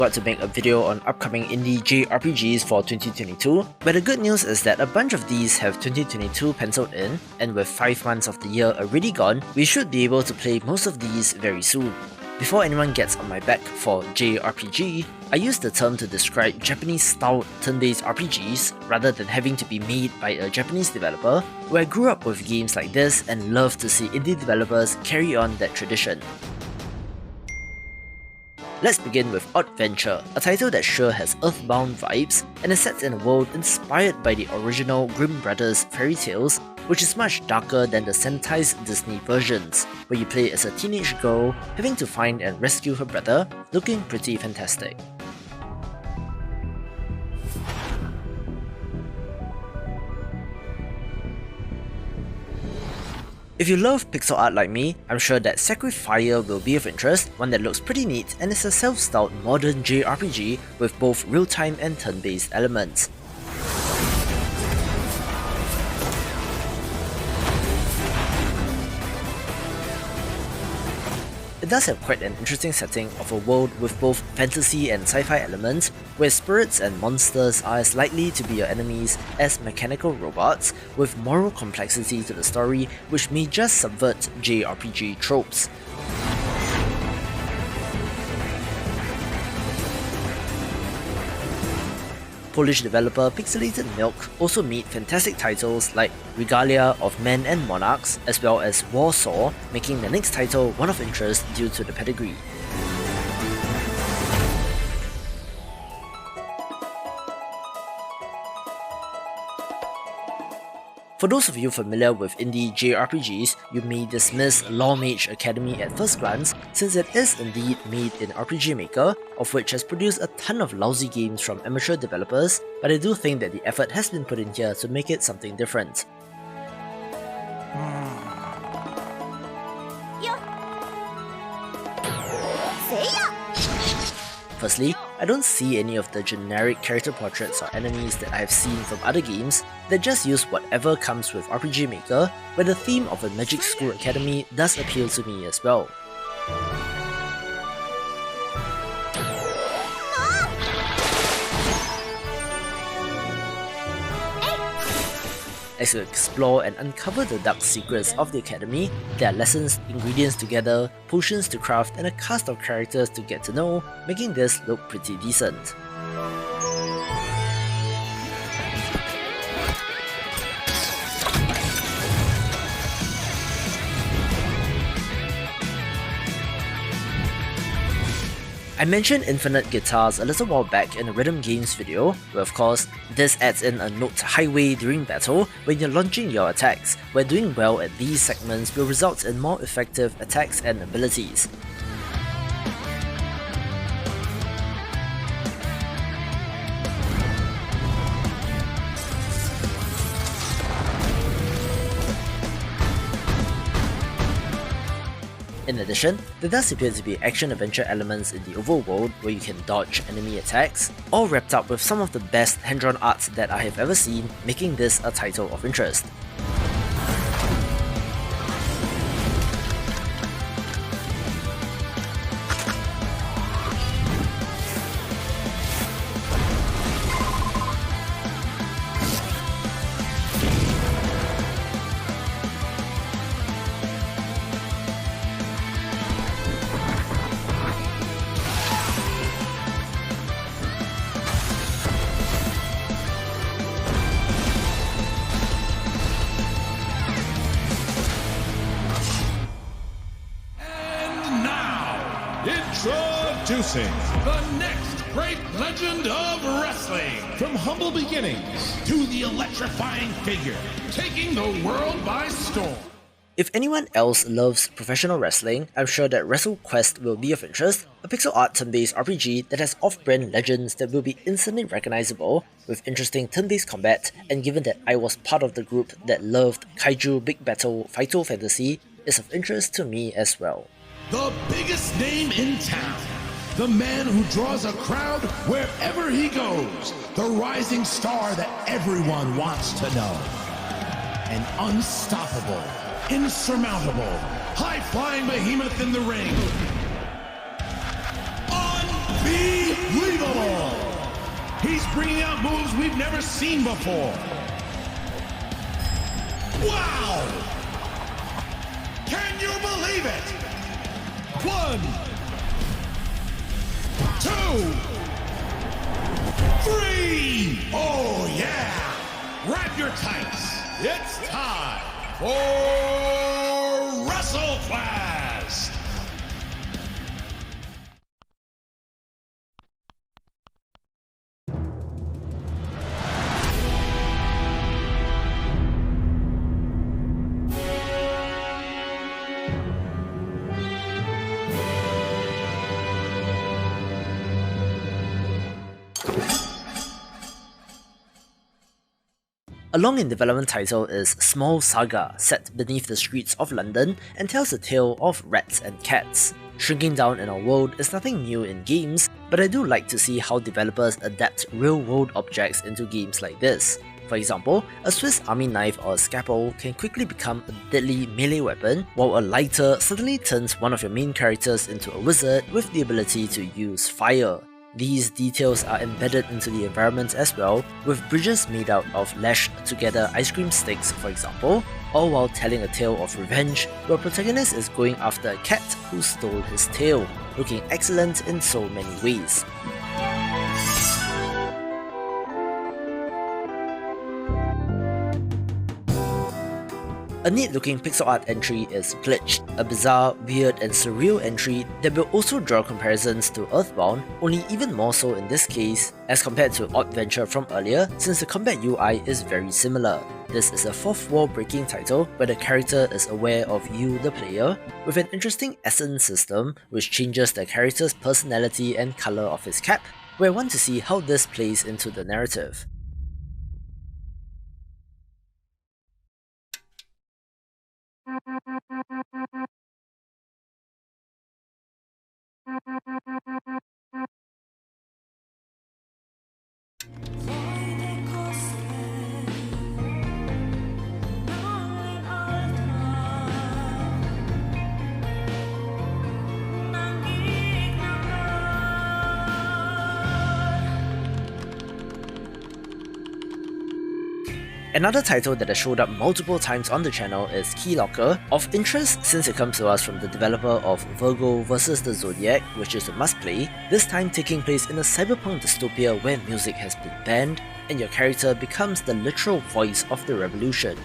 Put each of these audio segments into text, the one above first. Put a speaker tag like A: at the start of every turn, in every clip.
A: got to make a video on upcoming indie JRPGs for 2022, but the good news is that a bunch of these have 2022 penciled in, and with 5 months of the year already gone, we should be able to play most of these very soon. Before anyone gets on my back for JRPG, I use the term to describe Japanese-styled turn-based RPGs rather than having to be made by a Japanese developer, where I grew up with games like this and love to see indie developers carry on that tradition. Let's begin with Odd Venture, a title that sure has Earthbound vibes and is set in a world inspired by the original Grimm Brothers fairy tales, which is much darker than the sanitized Disney versions, where you play as a teenage girl having to find and rescue her brother, looking pretty fantastic. If you love pixel art like me, I'm sure that Sacrifier will be of interest, one that looks pretty neat and is a self-styled modern JRPG with both real-time and turn-based elements. It does have quite an interesting setting of a world with both fantasy and sci-fi elements, where spirits and monsters are as likely to be your enemies as mechanical robots, with moral complexity to the story which may just subvert JRPG tropes. Polish developer Pixelated Milk also made fantastic titles like Regalia of Men and Monarchs, as well as Warsaw, making the next title one of interest due to the pedigree. For those of you familiar with indie JRPGs, you may dismiss Law Mage Academy at first glance, since it is indeed made in RPG Maker, of which has produced a ton of lousy games from amateur developers, but I do think that the effort has been put in here to make it something different. Firstly, I don't see any of the generic character portraits or enemies that I have seen from other games that just use whatever comes with RPG Maker, where the theme of a magic school academy does appeal to me as well. As you explore and uncover the dark secrets of the academy, there are lessons, ingredients to gather, potions to craft, and a cast of characters to get to know, making this look pretty decent. I mentioned infinite guitars a little while back in a Rhythm Games video, where of course, this adds in a note highway during battle when you're launching your attacks, where doing well at these segments will result in more effective attacks and abilities. In addition, there does appear to be action-adventure elements in the overworld where you can dodge enemy attacks, all wrapped up with some of the best hand-drawn arts that I have ever seen, making this a title of interest.
B: Introducing the next great legend of wrestling. From humble beginnings to the electrifying figure, taking the world by storm.
A: If anyone else loves professional wrestling, I'm sure that WrestleQuest will be of interest, a pixel art turn-based RPG that has off-brand legends that will be instantly recognizable, with interesting turn-based combat, and given that I was part of the group that loved Kaiju Big Battle Phyto Fantasy, is of interest to me as well.
B: The biggest name in town. The man who draws a crowd wherever he goes. The rising star that everyone wants to know. An unstoppable, insurmountable, high-flying behemoth in the ring. Unbelievable! He's bringing out moves we've never seen before. Wow! Can you believe it? 1, 2, 3! Oh yeah! Grab your tights. It's time for Wrestle Class!
A: A long in development title is Small Saga, set beneath the streets of London and tells the tale of rats and cats. Shrinking down in our world is nothing new in games, but I do like to see how developers adapt real-world objects into games like this. For example, a Swiss army knife or a scalpel can quickly become a deadly melee weapon, while a lighter suddenly turns one of your main characters into a wizard with the ability to use fire. These details are embedded into the environment as well, with bridges made out of lashed together ice cream sticks for example, all while telling a tale of revenge where a protagonist is going after a cat who stole his tail, looking excellent in so many ways. A neat-looking pixel art entry is Glitched, a bizarre, weird and surreal entry that will also draw comparisons to Earthbound, only even more so in this case as compared to Odd Venture from earlier, since the combat UI is very similar. This is a fourth wall breaking title where the character is aware of you, the player, with an interesting essence system which changes the character's personality and colour of his cap, where I want to see how this plays into the narrative. Another title that has showed up multiple times on the channel is Keylocker, of interest since it comes to us from the developer of Virgo vs the Zodiac, which is a must-play, this time taking place in a cyberpunk dystopia where music has been banned, and your character becomes the literal voice of the revolution.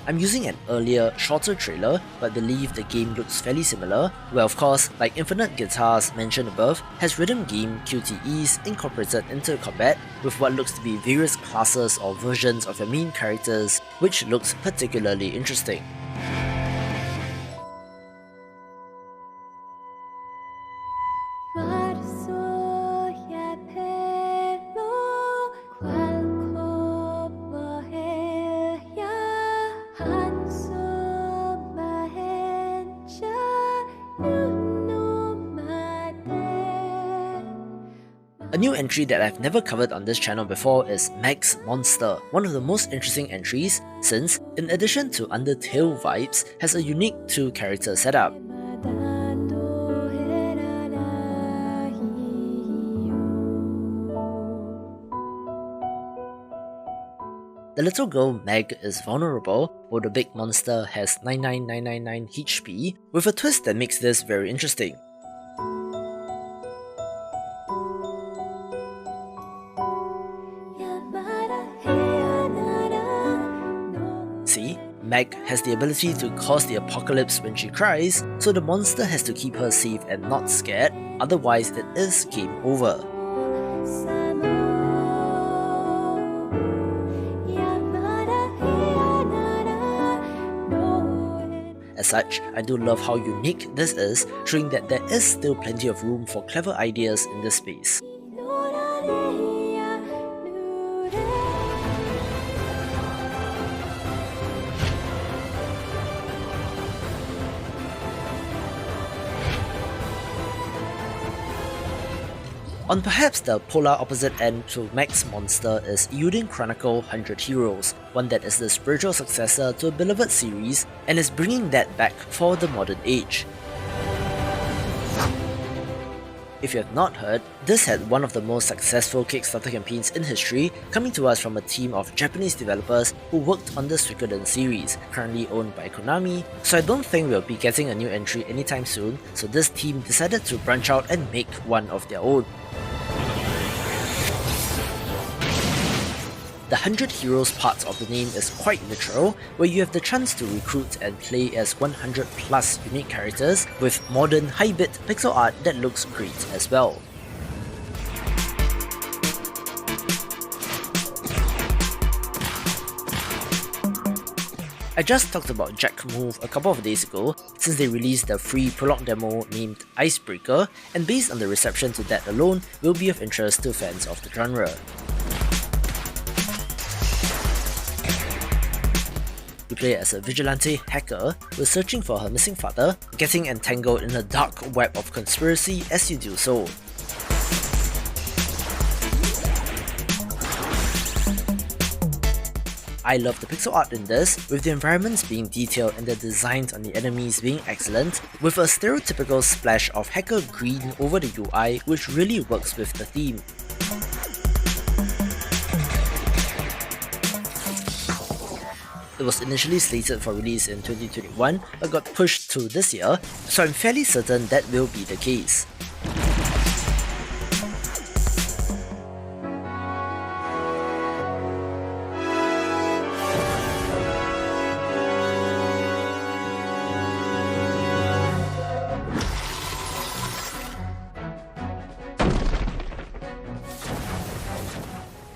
A: I'm using an earlier, shorter trailer, but believe the game looks fairly similar, where of course, like Infinite Guitars mentioned above, has rhythm game QTEs incorporated into combat with what looks to be various classes or versions of your main characters, which looks particularly interesting. A new entry that I've never covered on this channel before is Meg's Monster, one of the most interesting entries since, in addition to Undertale vibes, has a unique two-character setup. The little girl Meg is vulnerable, while the big monster has 99999 HP, with a twist that makes this very interesting. See, Meg has the ability to cause the apocalypse when she cries, so the monster has to keep her safe and not scared, otherwise it is game over. As such, I do love how unique this is, showing that there is still plenty of room for clever ideas in this space. On perhaps the polar opposite end to Meg's Monster is Euden Chronicle 100 Heroes, one that is the spiritual successor to a beloved series and is bringing that back for the modern age. if you have not heard, this had one of the most successful Kickstarter campaigns in history, coming to us from a team of Japanese developers who worked on the Suikoden series, currently owned by Konami, so I don't think we'll be getting a new entry anytime soon, so this team decided to branch out and make one of their own. The 100 Heroes part of the name is quite literal, where you have the chance to recruit and play as 100 plus unique characters with modern high-bit pixel art that looks great as well. I just talked about Jack Move a couple of days ago, since they released the free prologue demo named Icebreaker, and based on the reception to that alone, will be of interest to fans of the genre. You play as a vigilante hacker who is searching for her missing father, getting entangled in a dark web of conspiracy as you do so. I love the pixel art in this, with the environments being detailed and the designs on the enemies being excellent, with a stereotypical splash of hacker green over the UI which really works with the theme. It was initially slated for release in 2021 but got pushed to this year, so I'm fairly certain that will be the case.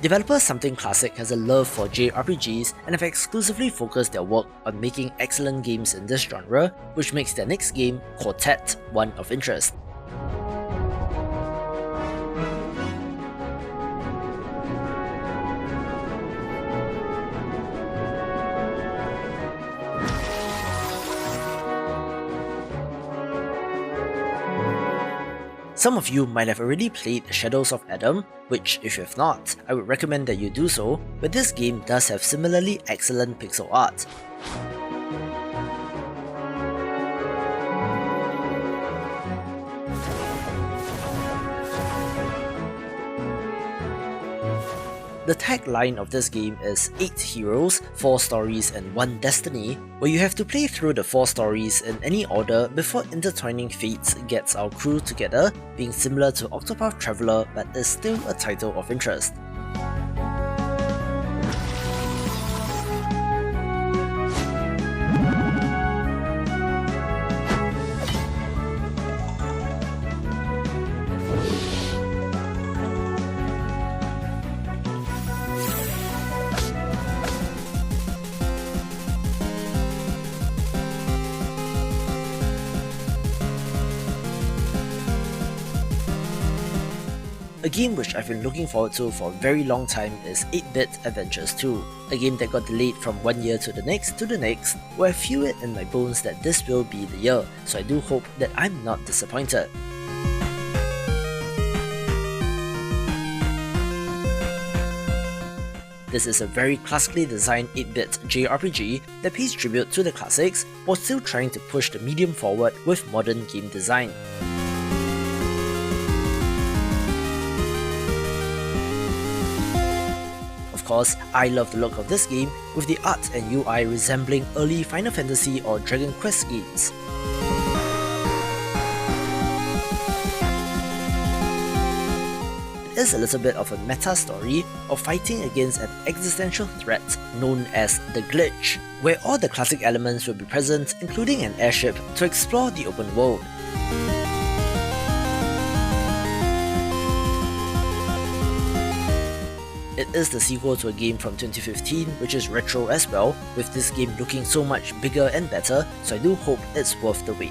A: Developer Something Classic has a love for JRPGs and have exclusively focused their work on making excellent games in this genre, which makes their next game, Quartet, one of interest. Some of you might have already played Shadows of Adam, which, if you have not, I would recommend that you do so, but this game does have similarly excellent pixel art. The tagline of this game is 8 heroes, 4 stories and 1 destiny, where you have to play through the 4 stories in any order before intertwining fates gets our crew together, being similar to Octopath Traveler but is still a title of interest. A game which I've been looking forward to for a very long time is 8-Bit Adventures 2, a game that got delayed from one year to the next, where I feel it in my bones that this will be the year, so I do hope that I'm not disappointed. This is a very classically designed 8-bit JRPG that pays tribute to the classics while still trying to push the medium forward with modern game design. Of course, I love the look of this game, with the art and UI resembling early Final Fantasy or Dragon Quest games. It is a little bit of a meta story of fighting against an existential threat known as the Glitch, where all the classic elements will be present, including an airship, to explore the open world. It is the sequel to a game from 2015, which is retro as well, with this game looking so much bigger and better, so I do hope it's worth the wait.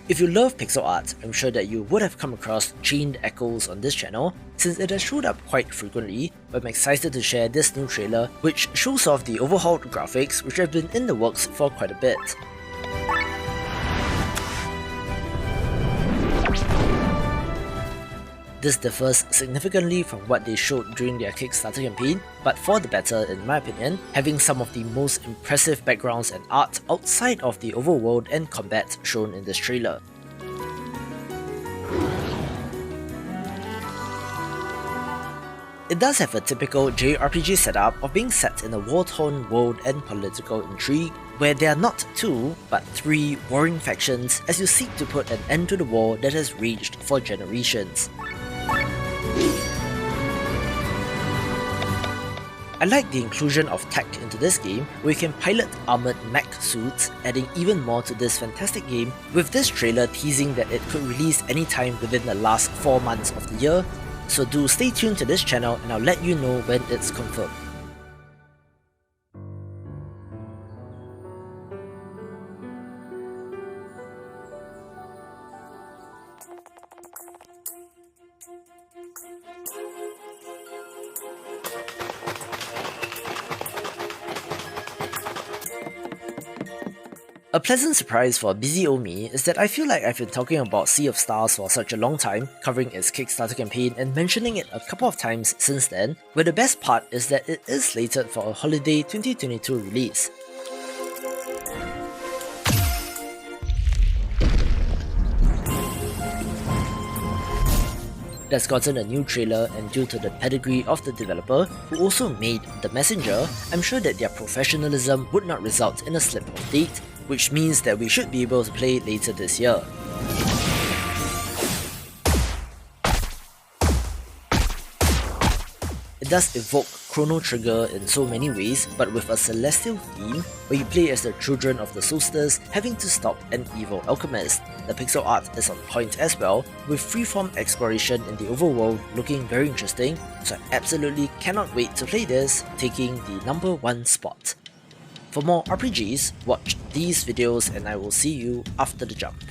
A: If you love pixel art, I'm sure that you would have come across Chained Echoes on this channel, since it has showed up quite frequently, but I'm excited to share this new trailer which shows off the overhauled graphics which have been in the works for quite a bit. This differs significantly from what they showed during their Kickstarter campaign, but for the better in my opinion, having some of the most impressive backgrounds and art outside of the overworld and combat shown in this trailer. It does have a typical JRPG setup of being set in a war-torn world and political intrigue, where there are not 2, but 3 warring factions as you seek to put an end to the war that has raged for generations. I like the inclusion of tech into this game, where you can pilot armoured mech suits, adding even more to this fantastic game, with this trailer teasing that it could release anytime within the last 4 months of the year. So do stay tuned to this channel and I'll let you know when it's confirmed. A pleasant surprise for busy old me is that I feel like I've been talking about Sea of Stars for such a long time, covering its Kickstarter campaign and mentioning it a couple of times since then, where the best part is that it is slated for a holiday 2022 release. It has gotten a new trailer, and due to the pedigree of the developer, who also made The Messenger, I'm sure that their professionalism would not result in a slip of date, which means that we should be able to play later this year. It does evoke Chrono Trigger in so many ways, but with a celestial theme, where you play as the children of the Solstice having to stop an evil alchemist. The pixel art is on point as well, with freeform exploration in the overworld looking very interesting, so I absolutely cannot wait to play this, taking the #1 spot. For more RPGs, watch these videos and I will see you after the jump.